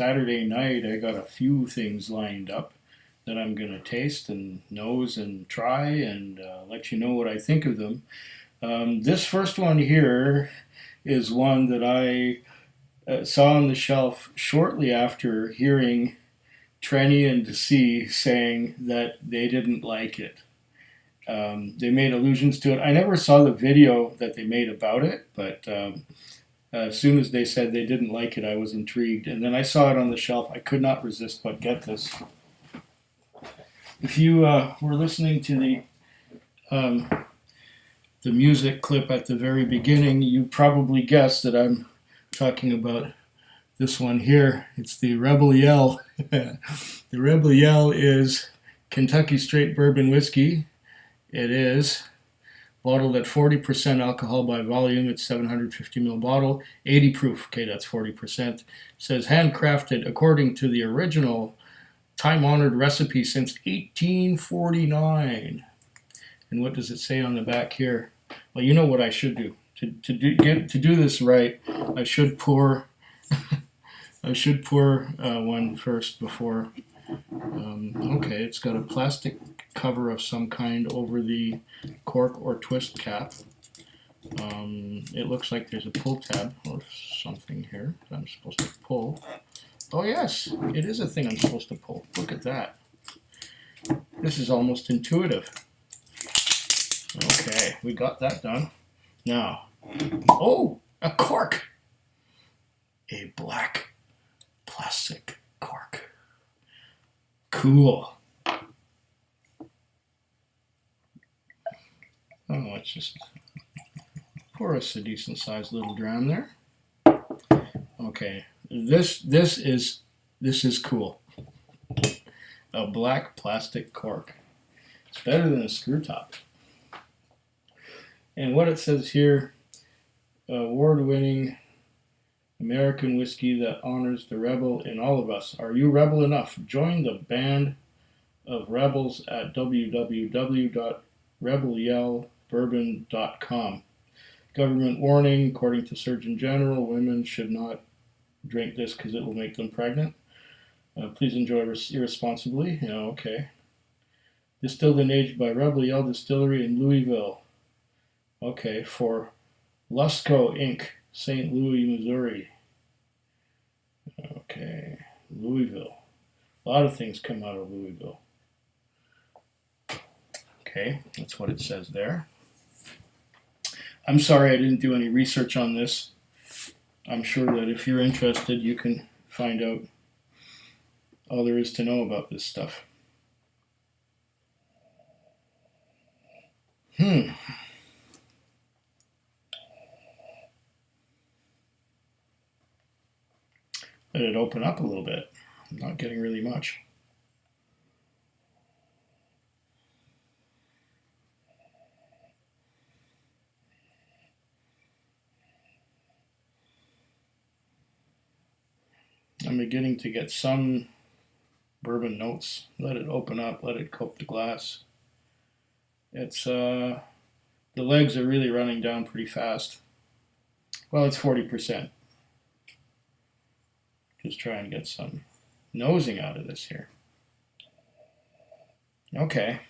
Saturday night, I got a few things lined up that I'm going to taste and nose and try and let you know what I think of them. This first one here is one that I saw on the shelf shortly after hearing Trenny and DC saying that they didn't like it. They made allusions to it. I never saw the video that they made about it, but as soon as they said they didn't like it, I was intrigued. And then I saw it on the shelf. I could not resist but get this. If you were listening to the music clip at the very beginning, you probably guessed that I'm talking about this one here. It's the Rebel Yell. The Rebel Yell is Kentucky Straight Bourbon Whiskey. It is bottled at 40% alcohol by volume. It's 750 ml bottle, 80 proof. Okay, that's 40%. It says handcrafted according to the original time-honored recipe since 1849. And what does it say on the back here? Well, you know what I should do. To do this right, I should pour one first before. Okay, it's got a plastic cover of some kind over the cork or twist cap. It looks like there's a pull tab or something here that I'm supposed to pull. Oh yes, it is a thing I'm supposed to pull. Look at that. This is almost intuitive. Okay, we got that done. Now, oh, a cork. A black plastic cork. Cool. Oh, let's just pour us a decent sized little dram there. Okay, this is cool. A black plastic cork. It's better than a screw top. And what it says here, award-winning American whiskey that honors the rebel in all of us. Are you rebel enough? Join the band of rebels at www.rebelyellbourbon.com. Government warning, according to Surgeon General, women should not drink this because it will make them pregnant. Please enjoy irresponsibly. Yeah, okay. Distilled and aged by Rebel Yell Distillery in Louisville. Okay, for Lusco Inc., St. Louis, Missouri. Okay, Louisville. A lot of things come out of Louisville. Okay, that's what it says there. I'm sorry I didn't do any research on this. I'm sure that if you're interested, you can find out all there is to know about this stuff. Let it open up a little bit. I'm not getting really much. I'm beginning to get some bourbon notes. Let it open up, let it coat the glass. It's the legs are really running down pretty fast. Well, it's 40%. Just try and get some nosing out of this here. Okay.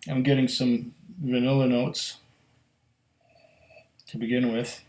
I'm getting some vanilla notes to begin with.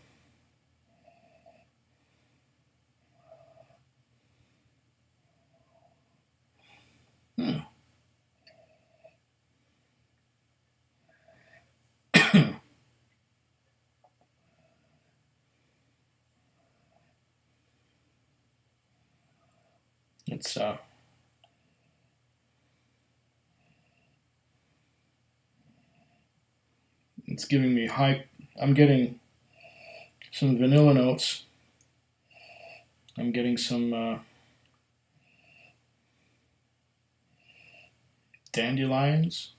It's giving me high. I'm getting some vanilla notes. I'm getting some dandelions.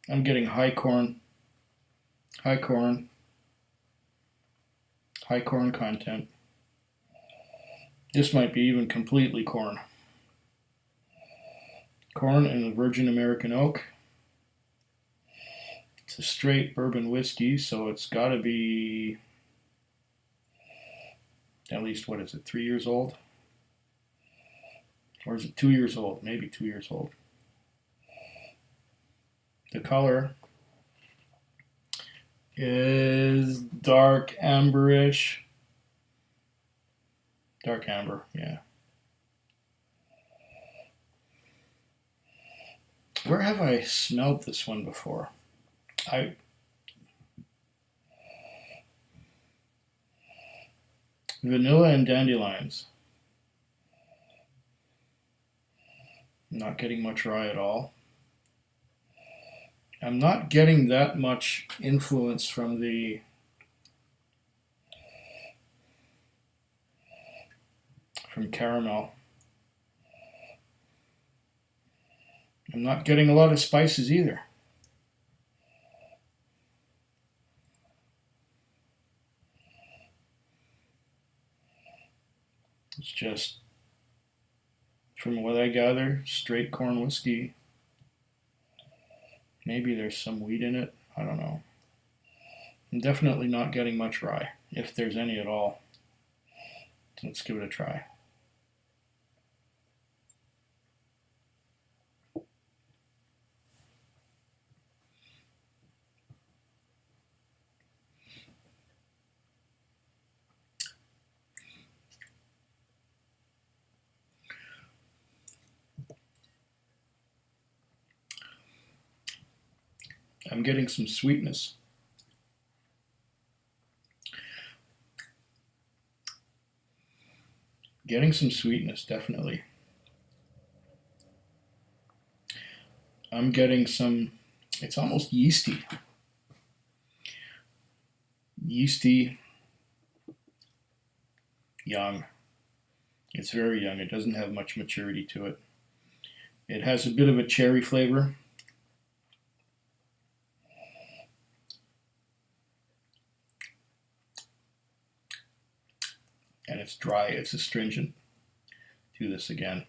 I'm getting high corn content. This might be even completely corn. corn and the Virgin American oak. It's a straight bourbon whiskey, so it's got to be at least, what is it, 3 years old? Or is it 2 years old? Maybe 2 years old. The color is dark amberish. Dark amber, yeah. Where have I smelled this one before? Vanilla and dandelions. Not getting much rye at all. I'm not getting that much influence from caramel. I'm not getting a lot of spices either. It's just, from what I gather, straight corn whiskey. Maybe there's some wheat in it. I don't know. I'm definitely not getting much rye, if there's any at all. So let's give it a try. I'm getting some sweetness. Getting some sweetness, definitely. I'm getting some, it's almost yeasty. Yeasty, young. It's very young. It doesn't have much maturity to it. It has a bit of a cherry flavor. And it's dry, it's astringent. Do this again.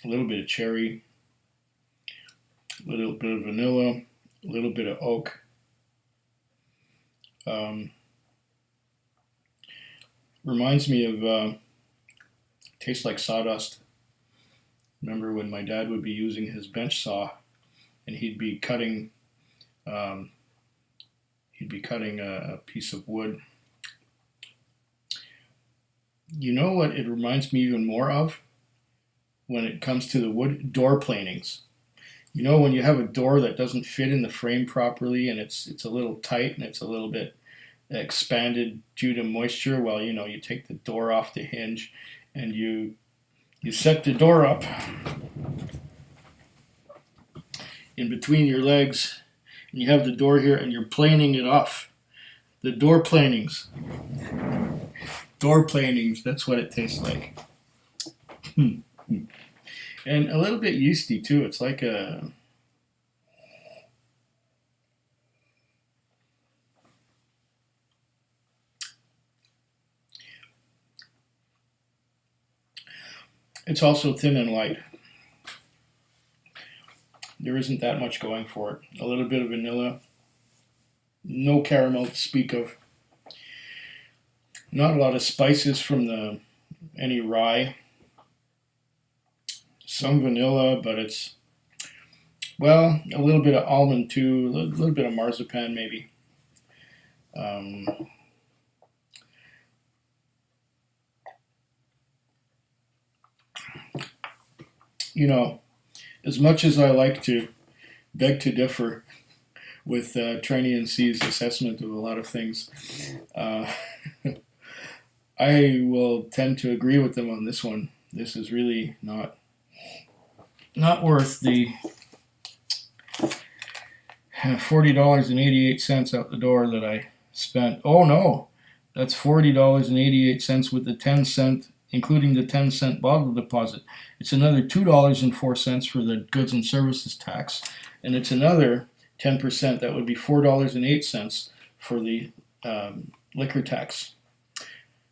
A little bit of cherry, a little bit of vanilla, a little bit of oak. Reminds me of, tastes like sawdust. Remember when my dad would be using his bench saw and he'd be cutting a piece of wood. You know what it reminds me even more of when it comes to the wood? Door planings. You know, when you have a door that doesn't fit in the frame properly and it's a little tight and it's a little bit expanded due to moisture, well, you know, you take the door off the hinge and you set the door up in between your legs and you have the door here and you're planing it off. The door planings. Door planings, that's what it tastes like. And a little bit yeasty too. It's like a, it's also thin and light. There isn't that much going for it. A little bit of vanilla. No caramel to speak of. Not a lot of spices from any rye. Some vanilla, but it's, well, a little bit of almond too, a little bit of marzipan maybe. You know, as much as I like to beg to differ with Trainee and C's assessment of a lot of things, I will tend to agree with them on this one. This is really not worth the $40.88 out the door that I spent. Oh no, That's $40.88 with the 10-cent, including the 10-cent bottle deposit. It's another $2.04 for the goods and services tax, and it's another 10%. That would be $4.08 for the liquor tax.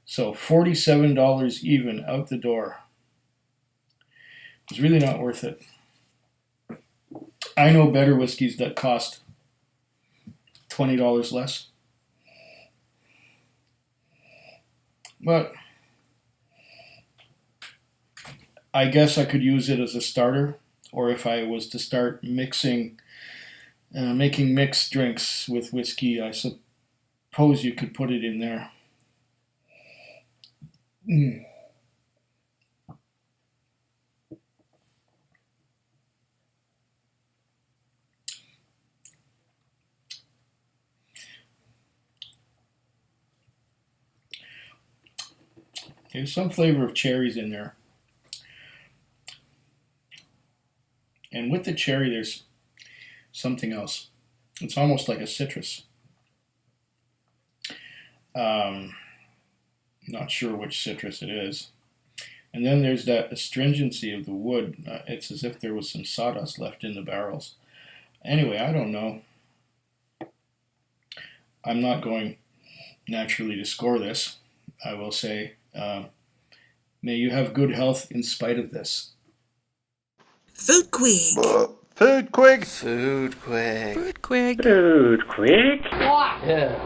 So $47 even out the door. It's really not worth it. I know better whiskeys that cost $20 less. But I guess I could use it as a starter, or if I was to start making mixed drinks with whiskey, I suppose you could put it in there. There's some flavor of cherries in there. And with the cherry, there's something else. It's almost like a citrus. Not sure which citrus it is. And then there's that astringency of the wood. It's as if there was some sawdust left in the barrels. Anyway, I don't know. I'm not going naturally to score this. I will say, may you have good health in spite of this. Food Quig. Food Quig. Food Quig. Food Quig. Food Quig. Yeah.